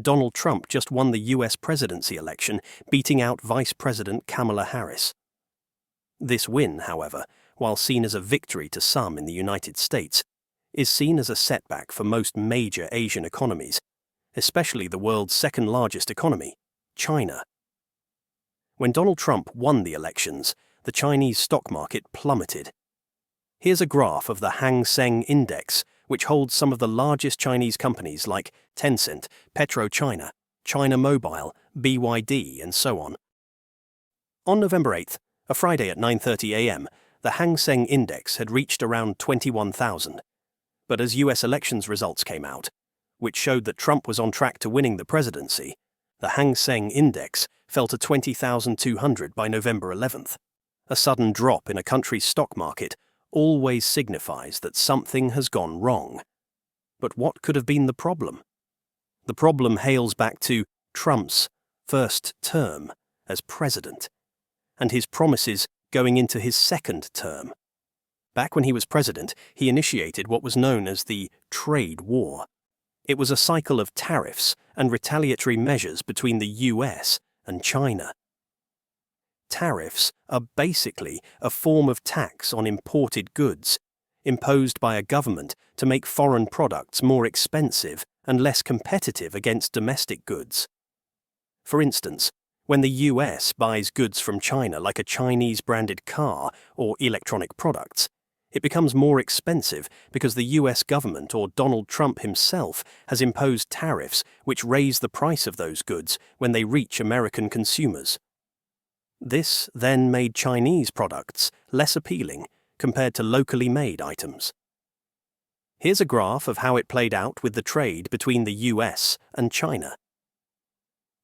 Donald Trump just won the US presidency election, beating out Vice President Kamala Harris. This win, however, while seen as a victory to some in the United States, is seen as a setback for most major Asian economies, especially the world's second-largest economy, China. When Donald Trump won the elections, the Chinese stock market plummeted. Here's a graph of the Hang Seng Index, which holds some of the largest Chinese companies like Tencent, PetroChina, China Mobile, BYD, and so on. On November 8th, a Friday at 9:30 a.m., the Hang Seng Index had reached around 21,000. But as US elections results came out, which showed that Trump was on track to winning the presidency, the Hang Seng Index fell to 20,200 by November 11th. A sudden drop in a country's stock market always signifies that something has gone wrong. But what could have been the problem? The problem hails back to Trump's first term as president, and his promises going into his second term. Back when he was president, he initiated what was known as the trade war. It was a cycle of tariffs and retaliatory measures between the US and China. Tariffs are basically a form of tax on imported goods, imposed by a government to make foreign products more expensive and less competitive against domestic goods. For instance, when the US buys goods from China like a Chinese-branded car or electronic products, it becomes more expensive because the US government or Donald Trump himself has imposed tariffs which raise the price of those goods when they reach American consumers. This then made Chinese products less appealing compared to locally made items. Here's a graph of how it played out with the trade between the US and China.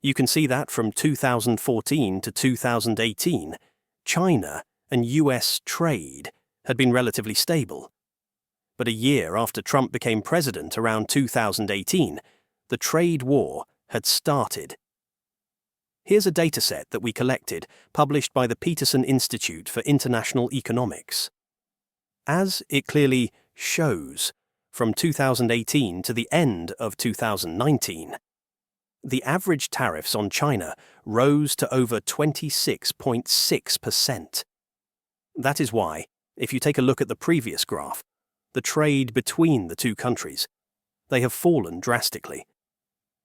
You can see that from 2014 to 2018, China and US trade had been relatively stable. But a year after Trump became president around 2018, the trade war had started. Here's a dataset that we collected, published by the Peterson Institute for International Economics. As it clearly shows, from 2018 to the end of 2019, the average tariffs on China rose to over 26.6%. That is why, if you take a look at the previous graph, the trade between the two countries, they have fallen drastically.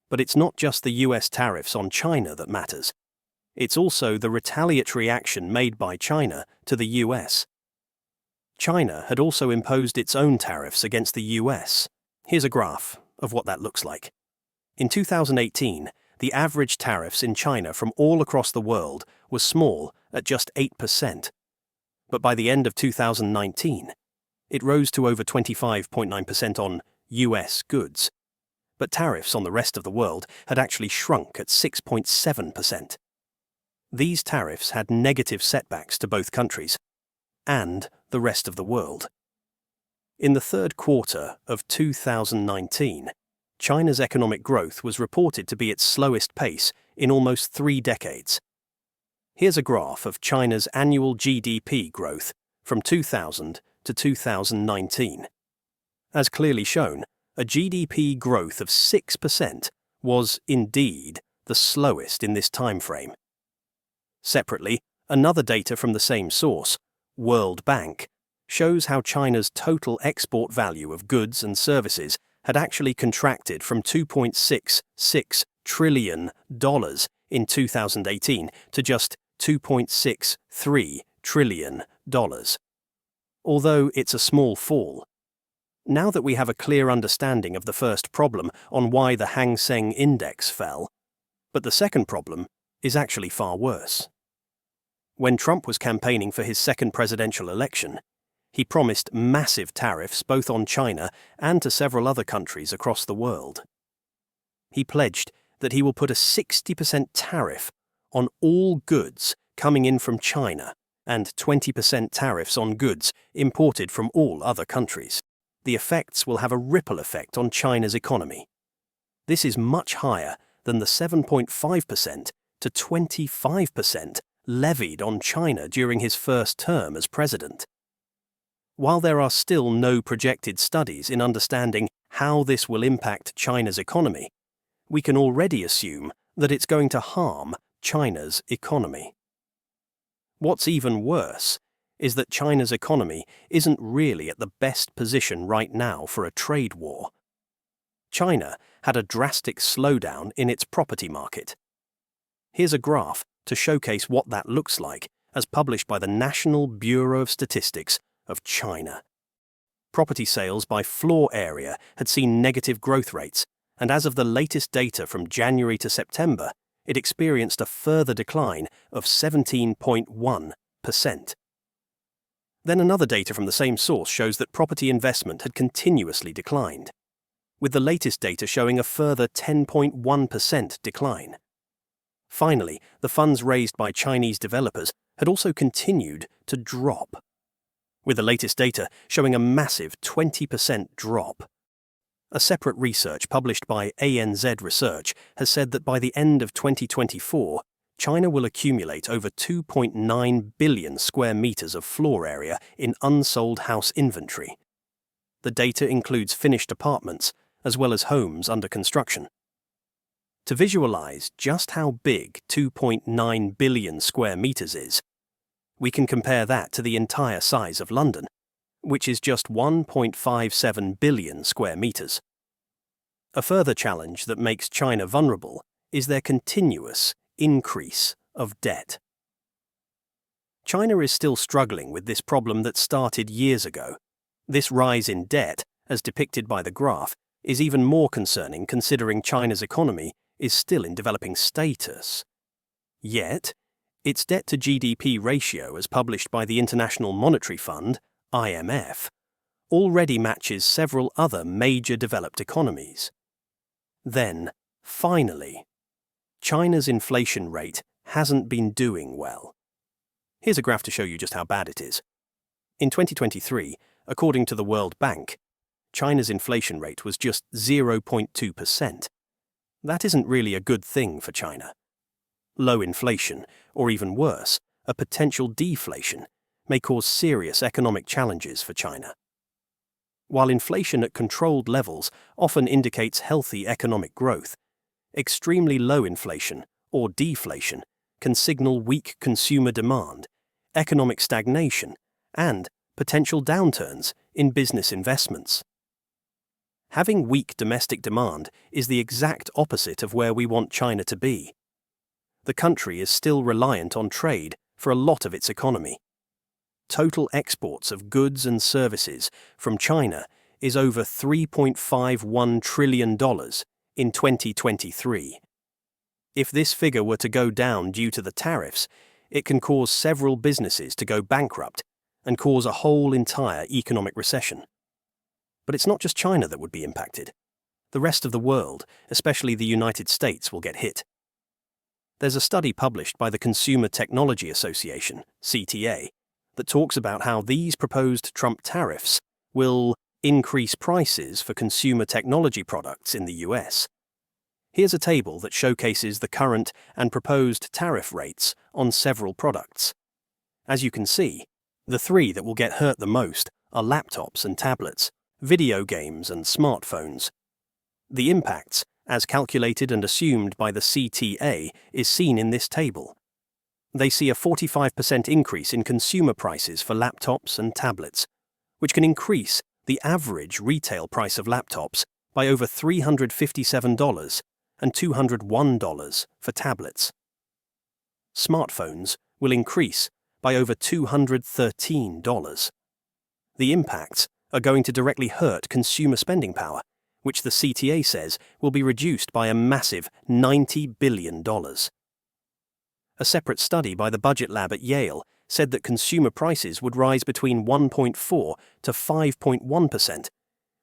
But it's not just the US tariffs on China that matters. It's also the retaliatory action made by China to the US. China had also imposed its own tariffs against the US. Here's a graph of what that looks like. In 2018, the average tariffs in China from all across the world was small at just 8%. But by the end of 2019, it rose to over 25.9% on US goods. But tariffs on the rest of the world had actually shrunk at 6.7%. These tariffs had negative setbacks to both countries and the rest of the world. In the third quarter of 2019, China's economic growth was reported to be its slowest pace in almost 3 decades. Here's a graph of China's annual GDP growth from 2000 to 2019. As clearly shown, a GDP growth of 6% was indeed the slowest in this time frame. Separately, another data from the same source, World Bank, shows how China's total export value of goods and services had actually contracted from $2.66 trillion in 2018 to just $2.63 trillion. Although it's a small fall. Now that we have a clear understanding of the first problem on why the Hang Seng Index fell, but the second problem is actually far worse. When Trump was campaigning for his second presidential election, he promised massive tariffs both on China and to several other countries across the world. He pledged that he will put a 60% tariff on all goods coming in from China and 20% tariffs on goods imported from all other countries. The effects will have a ripple effect on China's economy. This is much higher than the 7.5% to 25% levied on China during his first term as president. While there are still no projected studies in understanding how this will impact China's economy, we can already assume that it's going to harm China's economy. What's even worse is that China's economy isn't really at the best position right now for a trade war. China had a drastic slowdown in its property market. Here's a graph to showcase what that looks like, as published by the National Bureau of Statistics of China. Property sales by floor area had seen negative growth rates, and as of the latest data from January to September, it experienced a further decline of 17.1%. Then another data from the same source shows that property investment had continuously declined, with the latest data showing a further 10.1% decline. Finally, the funds raised by Chinese developers had also continued to drop, with the latest data showing a massive 20% drop. A separate research published by ANZ Research has said that by the end of 2024, China will accumulate over 2.9 billion square meters of floor area in unsold house inventory. The data includes finished apartments as well as homes under construction. To visualize just how big 2.9 billion square meters is, we can compare that to the entire size of London, which is just 1.57 billion square meters. A further challenge that makes China vulnerable is their continuous increase of debt. China is still struggling with this problem that started years ago. This rise in debt, as depicted by the graph, is even more concerning considering China's economy is still in developing status. Yet, its debt to GDP ratio, as published by the International Monetary Fund, IMF, already matches several other major developed economies. Then, finally, China's inflation rate hasn't been doing well. Here's a graph to show you just how bad it is. In 2023, according to the World Bank, China's inflation rate was just 0.2%. That isn't really a good thing for China. Low inflation, or even worse, a potential deflation, may cause serious economic challenges for China. While inflation at controlled levels often indicates healthy economic growth, extremely low inflation, or deflation, can signal weak consumer demand, economic stagnation, and potential downturns in business investments. Having weak domestic demand is the exact opposite of where we want China to be. The country is still reliant on trade for a lot of its economy. Total exports of goods and services from China is over $3.51 trillion in 2023. If this figure were to go down due to the tariffs, it can cause several businesses to go bankrupt and cause a whole entire economic recession. But it's not just China that would be impacted. The rest of the world, especially the United States, will get hit. There's a study published by the Consumer Technology Association, CTA, that talks about how these proposed Trump tariffs will increase prices for consumer technology products in the US. Here's a table that showcases the current and proposed tariff rates on several products. As you can see, the three that will get hurt the most are laptops and tablets, video games and smartphones. The impacts, as calculated and assumed by the CTA, is seen in this table. They see a 45% increase in consumer prices for laptops and tablets, which can increase the average retail price of laptops by over $357 and $201 for tablets. Smartphones will increase by over $213. The impacts are going to directly hurt consumer spending power, which the CTA says will be reduced by a massive $90 billion. A separate study by the Budget Lab at Yale said that consumer prices would rise between 1.4 to 5.1%,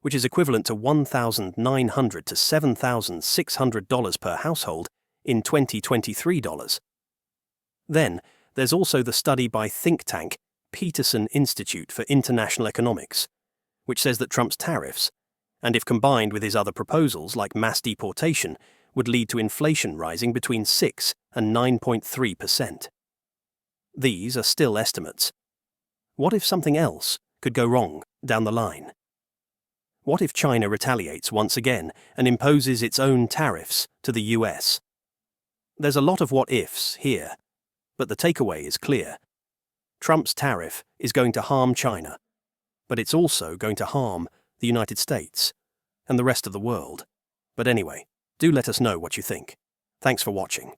which is equivalent to $1,900 to $7,600 per household in 2023 dollars. Then, there's also the study by think tank Peterson Institute for International Economics, which says that Trump's tariffs, and if combined with his other proposals like mass deportation, would lead to inflation rising between 6 and 9.3%. These are still estimates. What if something else could go wrong down the line? What if China retaliates once again and imposes its own tariffs to the US? There's a lot of what-ifs here, but the takeaway is clear. Trump's tariff is going to harm China, but it's also going to harm the United States and the rest of the world. But anyway, do let us know what you think. Thanks for watching.